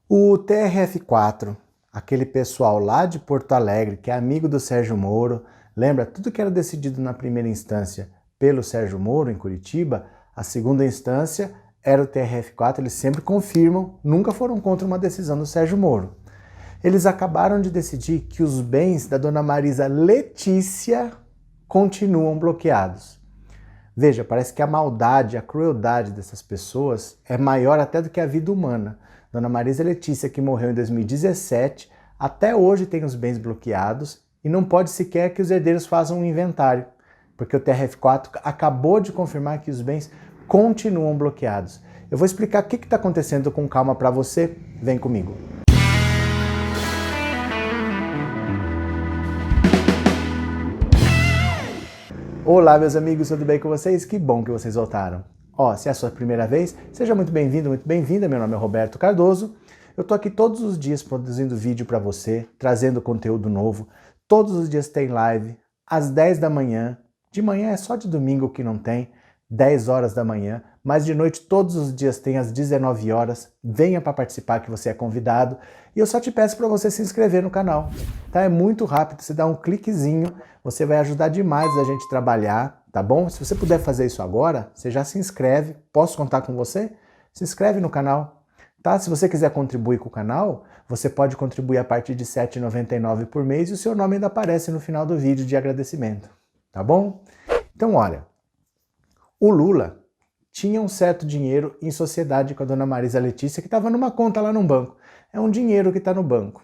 O TRF4, aquele pessoal lá de Porto Alegre, que é amigo do Sérgio Moro, lembra tudo que era decidido na primeira instância pelo Sérgio Moro em Curitiba, a segunda instância era o TRF4, eles sempre confirmam, nunca foram contra uma decisão do Sérgio Moro. Eles acabaram de decidir que os bens da dona Marisa Letícia continuam bloqueados. Veja, parece que a maldade, a crueldade dessas pessoas é maior até do que a vida humana. Dona Marisa Letícia, que morreu em 2017, até hoje tem os bens bloqueados e não pode sequer que os herdeiros façam um inventário, porque o TRF4 acabou de confirmar que os bens continuam bloqueados. Eu vou explicar o que está acontecendo com calma para você. Vem comigo. Olá, meus amigos, tudo bem com vocês? Que bom que vocês voltaram. Se é a sua primeira vez, seja muito bem-vindo, muito bem-vinda. Meu nome é Roberto Cardoso. Eu tô aqui todos os dias produzindo vídeo para você, trazendo conteúdo novo. Todos os dias tem live, às 10 da manhã. De manhã é só de domingo que não tem, 10 horas da manhã. Mas de noite todos os dias tem às 19 horas. Venha para participar que você é convidado. E eu só te peço para você se inscrever no canal. Tá? É muito rápido, você dá um cliquezinho, você vai ajudar demais a gente trabalhar, tá bom? Se você puder fazer isso agora, você já se inscreve. Posso contar com você? Se inscreve no canal. Tá? Se você quiser contribuir com o canal, você pode contribuir a partir de R$ 7,99 por mês e o seu nome ainda aparece no final do vídeo de agradecimento. Tá bom? Então, olha, o Lula tinha um certo dinheiro em sociedade com a dona Marisa Letícia que estava numa conta lá no banco. É um dinheiro que está no banco,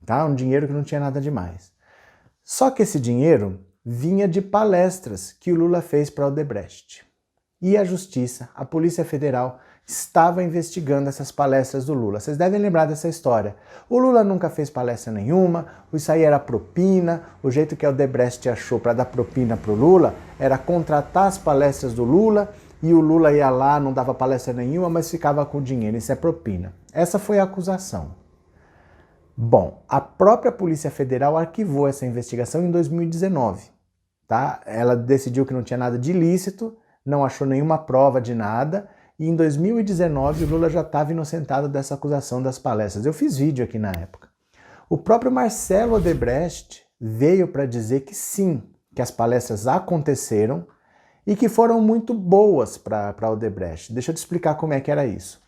tá? Um dinheiro que não tinha nada demais. Só que esse dinheiro vinha de palestras que o Lula fez para o Odebrecht. E a Justiça, a Polícia Federal, estava investigando essas palestras do Lula. Vocês devem lembrar dessa história. O Lula nunca fez palestra nenhuma, isso aí era propina, o jeito que a Odebrecht achou para dar propina para o Lula era contratar as palestras do Lula e o Lula ia lá, não dava palestra nenhuma, mas ficava com dinheiro, isso é propina. Essa foi a acusação. Bom, a própria Polícia Federal arquivou essa investigação em 2019, tá? Ela decidiu que não tinha nada de ilícito, não achou nenhuma prova de nada, e em 2019 o Lula já estava inocentado dessa acusação das palestras. Eu fiz vídeo aqui na época. O próprio Marcelo Odebrecht veio para dizer que sim, que as palestras aconteceram e que foram muito boas para a Odebrecht. Deixa eu te explicar como é que era isso.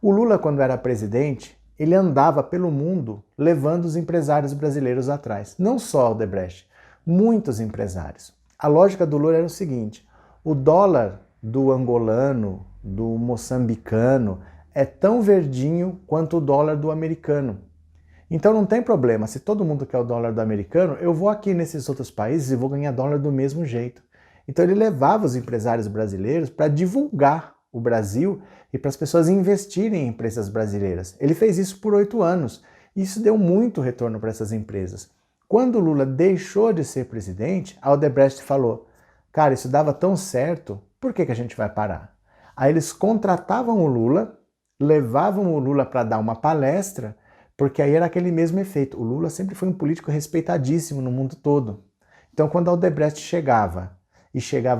O Lula, quando era presidente, ele andava pelo mundo levando os empresários brasileiros atrás. Não só o Odebrecht, muitos empresários. A lógica do Lula era o seguinte: o dólar do angolano, do moçambicano, é tão verdinho quanto o dólar do americano. Então não tem problema, se todo mundo quer o dólar do americano, eu vou aqui nesses outros países e vou ganhar dólar do mesmo jeito. Então ele levava os empresários brasileiros para divulgar o Brasil e para as pessoas investirem em empresas brasileiras. Ele fez isso por 8 anos e isso deu muito retorno para essas empresas. Quando o Lula deixou de ser presidente, a Odebrecht falou: cara, isso dava tão certo, por que a gente vai parar? Aí eles contratavam o Lula, levavam o Lula para dar uma palestra, porque aí era aquele mesmo efeito. O Lula sempre foi um político respeitadíssimo no mundo todo. Então quando a Odebrecht chegava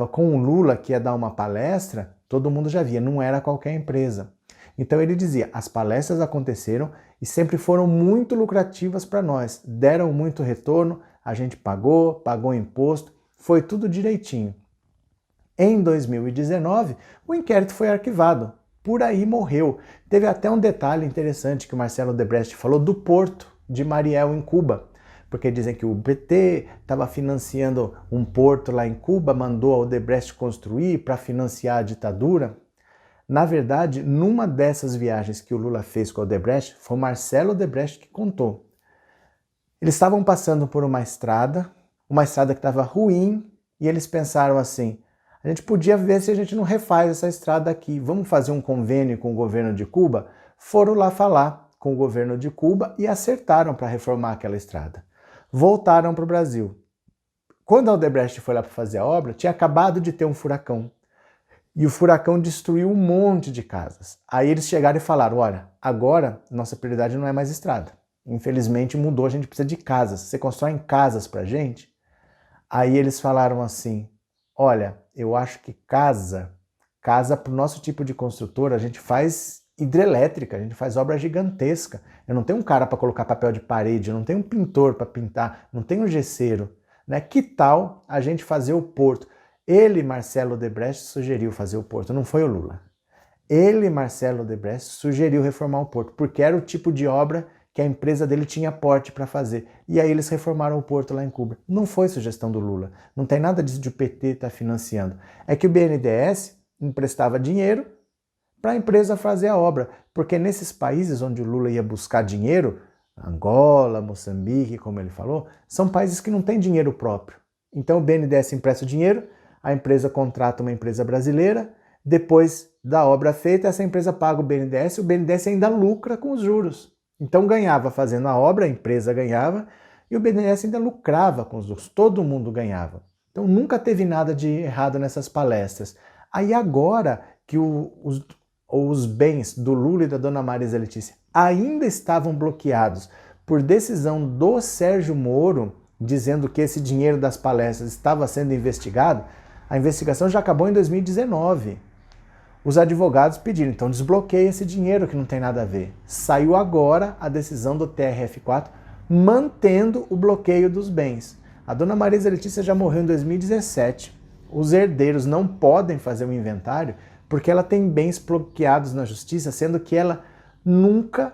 com o Lula que ia dar uma palestra, todo mundo já via, não era qualquer empresa. Então ele dizia, as palestras aconteceram e sempre foram muito lucrativas para nós, deram muito retorno, a gente pagou imposto, foi tudo direitinho. Em 2019, o inquérito foi arquivado, por aí morreu. Teve até um detalhe interessante que o Marcelo Odebrecht falou do porto de Mariel em Cuba, porque dizem que o PT estava financiando um porto lá em Cuba, mandou a Odebrecht construir para financiar a ditadura. Na verdade, numa dessas viagens que o Lula fez com a Odebrecht, foi o Marcelo Odebrecht que contou. Eles estavam passando por uma estrada que estava ruim, e eles pensaram assim: a gente podia ver se a gente não refaz essa estrada aqui, vamos fazer um convênio com o governo de Cuba? Foram lá falar com o governo de Cuba e acertaram para reformar aquela estrada. Voltaram para o Brasil. Quando a Odebrecht foi lá para fazer a obra, tinha acabado de ter um furacão. E o furacão destruiu um monte de casas. Aí eles chegaram e falaram: olha, agora nossa prioridade não é mais estrada. Infelizmente mudou, a gente precisa de casas. Você constrói casas para a gente? Aí eles falaram assim: olha, eu acho que casa para o nosso tipo de construtora a gente faz hidrelétrica, a gente faz obra gigantesca. Eu não tenho um cara para colocar papel de parede, eu não tenho um pintor para pintar, não tenho um gesseiro. Né? Que tal a gente fazer o porto? Ele, Marcelo Odebrecht, sugeriu fazer o porto, não foi o Lula. Ele, Marcelo Odebrecht, sugeriu reformar o porto, porque era o tipo de obra que a empresa dele tinha porte para fazer. E aí eles reformaram o porto lá em Cuba. Não foi sugestão do Lula. Não tem nada disso de o PT estar financiando. É que o BNDES emprestava dinheiro para a empresa fazer a obra. Porque nesses países onde o Lula ia buscar dinheiro, Angola, Moçambique, como ele falou, são países que não têm dinheiro próprio. Então o BNDES empresta o dinheiro, a empresa contrata uma empresa brasileira, depois da obra feita, essa empresa paga o BNDES ainda lucra com os juros. Então ganhava fazendo a obra, a empresa ganhava, e o BNDES ainda lucrava com os juros, todo mundo ganhava. Então nunca teve nada de errado nessas palestras. Aí agora que os bens do Lula e da dona Marisa Letícia ainda estavam bloqueados por decisão do Sérgio Moro, dizendo que esse dinheiro das palestras estava sendo investigado, a investigação já acabou em 2019. Os advogados pediram, então desbloqueia esse dinheiro que não tem nada a ver. Saiu agora a decisão do TRF4 mantendo o bloqueio dos bens. A dona Marisa Letícia já morreu em 2017. Os herdeiros não podem fazer um inventário porque ela tem bens bloqueados na justiça, sendo que ela nunca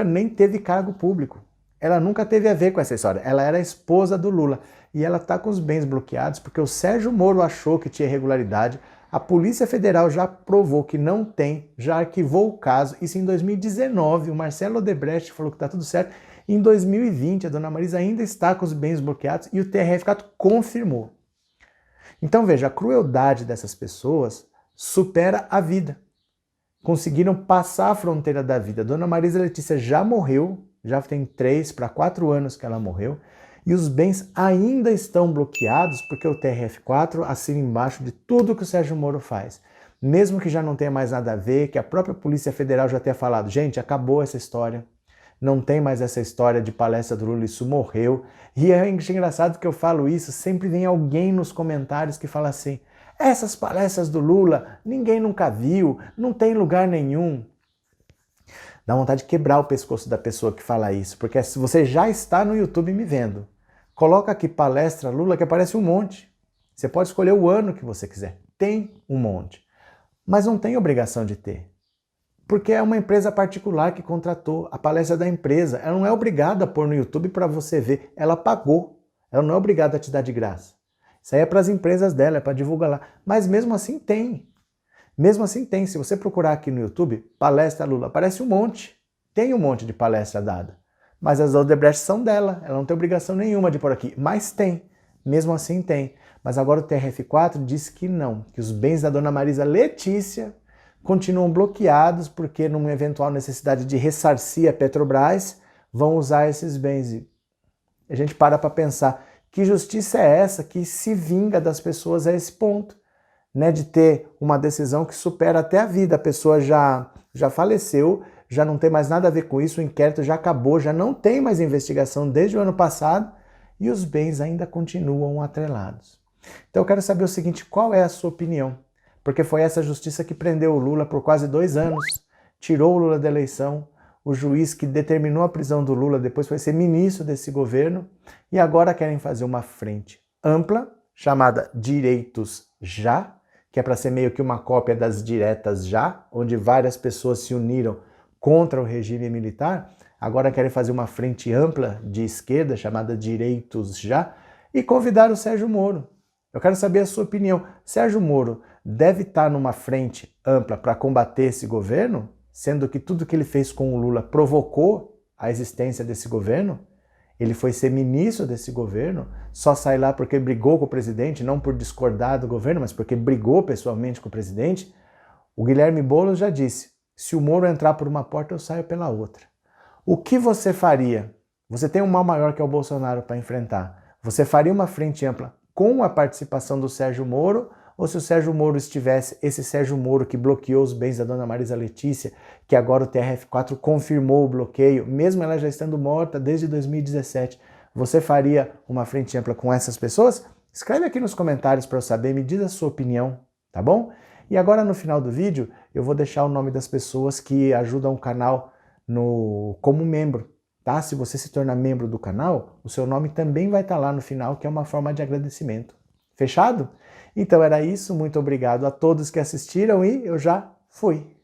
nem teve cargo público. Ela nunca teve a ver com essa história. Ela era a esposa do Lula. E ela está com os bens bloqueados porque o Sérgio Moro achou que tinha irregularidade. A Polícia Federal já provou que não tem, já arquivou o caso. Isso em 2019. O Marcelo Odebrecht falou que está tudo certo. Em 2020, a dona Marisa ainda está com os bens bloqueados e o TRF4 confirmou. Então veja, a crueldade dessas pessoas supera a vida. Conseguiram passar a fronteira da vida. A dona Marisa Letícia já morreu, já tem 3 para 4 anos que ela morreu, e os bens ainda estão bloqueados porque o TRF4 assina embaixo de tudo que o Sérgio Moro faz. Mesmo que já não tenha mais nada a ver, que a própria Polícia Federal já tenha falado, gente, acabou essa história, não tem mais essa história de palestra do Lula, isso morreu. E é engraçado que eu falo isso, sempre vem alguém nos comentários que fala assim, essas palestras do Lula, ninguém nunca viu, não tem lugar nenhum. Dá vontade de quebrar o pescoço da pessoa que fala isso, porque se você já está no YouTube me vendo, coloca aqui palestra Lula que aparece um monte. Você pode escolher o ano que você quiser, tem um monte. Mas não tem obrigação de ter, porque é uma empresa particular que contratou a palestra da empresa. Ela não é obrigada a pôr no YouTube para você ver, ela pagou, ela não é obrigada a te dar de graça. Isso aí é para as empresas dela, é para divulgar lá. Mas mesmo assim tem. Mesmo assim tem. Se você procurar aqui no YouTube, palestra Lula, aparece um monte. Tem um monte de palestra dada. Mas as Odebrecht são dela. Ela não tem obrigação nenhuma de pôr aqui. Mas tem. Mesmo assim tem. Mas agora o TRF4 diz que não. Que os bens da dona Marisa Letícia continuam bloqueados porque numa eventual necessidade de ressarcir a Petrobras, vão usar esses bens. E a gente para pensar. Que justiça é essa que se vinga das pessoas a esse ponto, né, de ter uma decisão que supera até a vida? A pessoa já faleceu, já não tem mais nada a ver com isso, o inquérito já acabou, já não tem mais investigação desde o ano passado e os bens ainda continuam atrelados. Então eu quero saber o seguinte, qual é a sua opinião? Porque foi essa justiça que prendeu o Lula por quase 2 anos, tirou o Lula da eleição, o juiz que determinou a prisão do Lula depois foi ser ministro desse governo e agora querem fazer uma frente ampla, chamada Direitos Já, que é para ser meio que uma cópia das Diretas Já, onde várias pessoas se uniram contra o regime militar. Agora querem fazer uma frente ampla de esquerda, chamada Direitos Já, e convidar o Sérgio Moro. Eu quero saber a sua opinião. Sérgio Moro deve estar numa frente ampla para combater esse governo? Sendo que tudo que ele fez com o Lula provocou a existência desse governo, ele foi ser ministro desse governo, só sai lá porque brigou com o presidente, não por discordar do governo, mas porque brigou pessoalmente com o presidente. O Guilherme Boulos já disse, se o Moro entrar por uma porta, eu saio pela outra. O que você faria? Você tem um mal maior que é o Bolsonaro para enfrentar. Você faria uma frente ampla com a participação do Sérgio Moro, ou se o Sérgio Moro estivesse, esse Sérgio Moro que bloqueou os bens da dona Marisa Letícia, que agora o TRF4 confirmou o bloqueio, mesmo ela já estando morta desde 2017, você faria uma frente ampla com essas pessoas? Escreve aqui nos comentários para eu saber, me diz a sua opinião, tá bom? E agora no final do vídeo eu vou deixar o nome das pessoas que ajudam o canal como membro, tá? Se você se tornar membro do canal, o seu nome também vai estar lá no final, que é uma forma de agradecimento. Fechado? Então era isso, muito obrigado a todos que assistiram e eu já fui!